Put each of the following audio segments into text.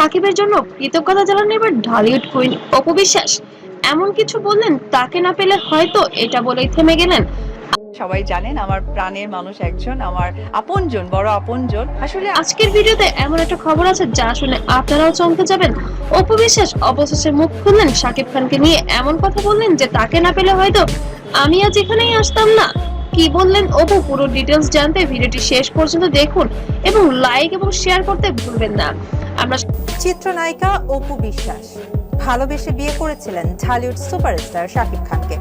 সাকিবের জন্য কৃতজ্ঞতা জানান এবার ঢালিউড কুইন অপু বিশ্বাস। এমন কিছু বললেন তাকে না পেলে হয়তো এটা বলেই থেমে গেলেন। সবাই জানেন আমার প্রাণের মানুষ একজন, আমার আপনজন, বড় আপনজন। আসলে আজকের ভিডিওতে এমন একটা খবর আছে যা শুনে আপনারাও চমকে যাবেন। অপু বিশ্বাস অবশেষে মুখ খুললেন শাকিব খানকে নিয়ে, এমন কথা বললেন যে তাকে না পেলে হয়তো আমি আজ এখানেই আসতাম না। কি বললেন অপু, পুরো ডিটেলস জানতে ভিডিওটি শেষ পর্যন্ত দেখুন এবং লাইক এবং শেয়ার করতে ভুলবেন না। আমরা চিত্রনায়িকা অপু বিশ্বাস ভালোবেসে বিয়ে করেছিলেন ঢালিউড সুপারস্টার শাকিব খানকে।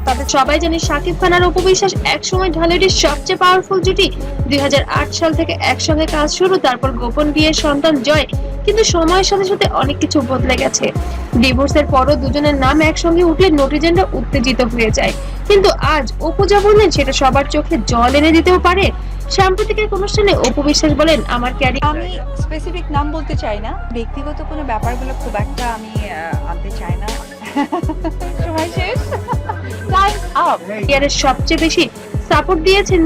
তবে সবাই জানি শাকিব খান আর অপু বিশ্বাস একসময় ঢালিউডের সবচেয়ে পাওয়ারফুল জুটি। 2008 সাল থেকে একসঙ্গে কাজ শুরু, তারপর গোপন বিয়ের সন্তান জয়। কিন্তু সময়ের সাথে সাথে অনেক কিছু বদলে গেছে। ডিভোর্সের পরও দুজনের নাম একসঙ্গে উঠলে নেটিজেনরা উত্তেজিত হয়ে যায়। কিন্তু আজ অপু যা বললেন সেটা সবার চোখে জল এনে দিতেও পারে। সাম্প্রতিক এক অনুষ্ঠানে অপু বিশ্বাস বলেন, আমার ক্যারিয়ার আমি স্পেসিফিক নাম বলতে চাই না, ব্যক্তিগত কোনো ব্যাপারগুলো খুব একটা আমি আনতে চাই না। সময় শেষ, টাইম আপ। ক্যারিয়ারের সবচেয়ে বেশি সাপোর্ট দিয়েছেন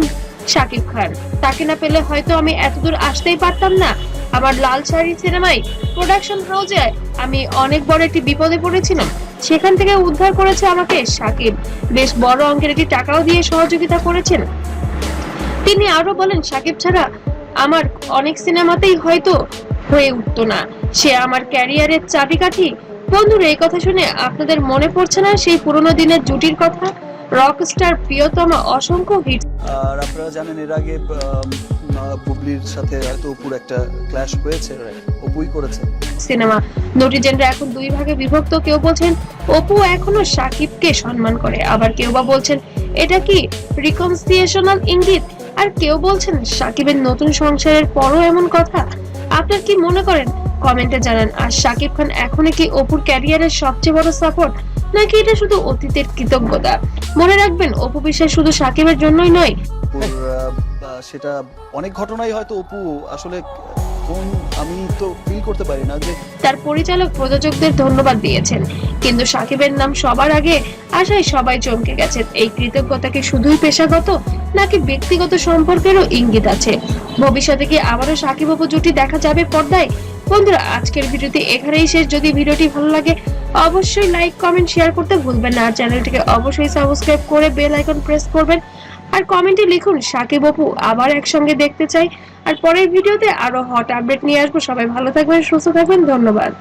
শাকিব খান। তাকে না পেলে হয়তো আমি এতদূর আসতেই পারতাম না। আমার লাল শাড়ি সিনেমায় প্রোডাকশন হাউসে আমি অনেক বড় একটি বিপদে পড়েছিলাম, সেখান থেকে উদ্ধার করেছে আমাকে শাকিব। বেশ বড় অঙ্কের একটি টাকাও দিয়ে সহযোগিতা করেছেন। তিনি আরো বলেন, শাকিব ছাড়া আমার অনেক সিনেমাতেই হয়তো হয়ে উঠতো না। সে আমার ক্যারিয়ারের চাবিকাঠি। বন্ধুরা, এই কথা শুনে আপনাদের মনে পড়ছে না সেই পুরোনো দিনের জুটির কথা? রকস্টার প্রিয়তমা অসংখ্য হিট। আর আপনারা জানেন এর আগে বুবলির সাথে হয়তো অপুর একটা ক্ল্যাশ হয়েছে, অপুই করেছে সিনেমা। নেটিজেনরা এখন দুই ভাগে বিভক্ত। কেউ বলছেন অপু এখনো শাকিবকে সম্মান করে, আবার কেউ বা বলছেন এটা কি রিকনসিলিয়েশনাল ইঙ্গিত, আর কেউ বলছেন শাকিবের নতুন সংসারের পরও এমন কথা। আপনার কি মনে করেন কমেন্টে জানান। আর শাকিব খান এখনো কি অপুর ক্যারিয়ারের সবচেয়ে বড় সাপোর্ট, নাকি এটা শুধু অতীতের কৃতজ্ঞতা? মনে রাখবেন, অপু বিশ্বাস শুধু শাকিবের জন্যই নয়, অপুর সেটা অনেক ঘটনাই হয়তো অপু আসলে কোন আমি তো ফিল করতে পারি না যে তার পরিচালক প্রযোজকদের ধন্যবাদ দিয়েছেন। কিন্তু শাকিবের নাম সবার আগে আসায় সবাই চমকে গেছেন। এই কৃতজ্ঞতা কি শুধুই পেশাগত, নাকি ব্যক্তিগত সম্পর্কেরও ইঙ্গিত আছে? ভবিষ্যতে কি আবারও শাকিব অপু জুটি দেখা যাবে পর্দায়? বন্ধুরা, আজকের ভিডিওটি এখানেই শেষ। যদি ভিডিওটি ভালো লাগে অবশ্যই লাইক, কমেন্ট, শেয়ার করতে ভুলবেন না। আর চ্যানেলটিকে অবশ্যই সাবস্ক্রাইব করে বেল আইকন প্রেস করবেন। আর কমেন্টে লিখুন শাকিব অপু আবার একসঙ্গে দেখতে চাই। আর পরের ভিডিওতে আরো হট আপডেট নিয়ে আসবো। সবাই ভালো থাকবেন, সুস্থ থাকবেন, ধন্যবাদ।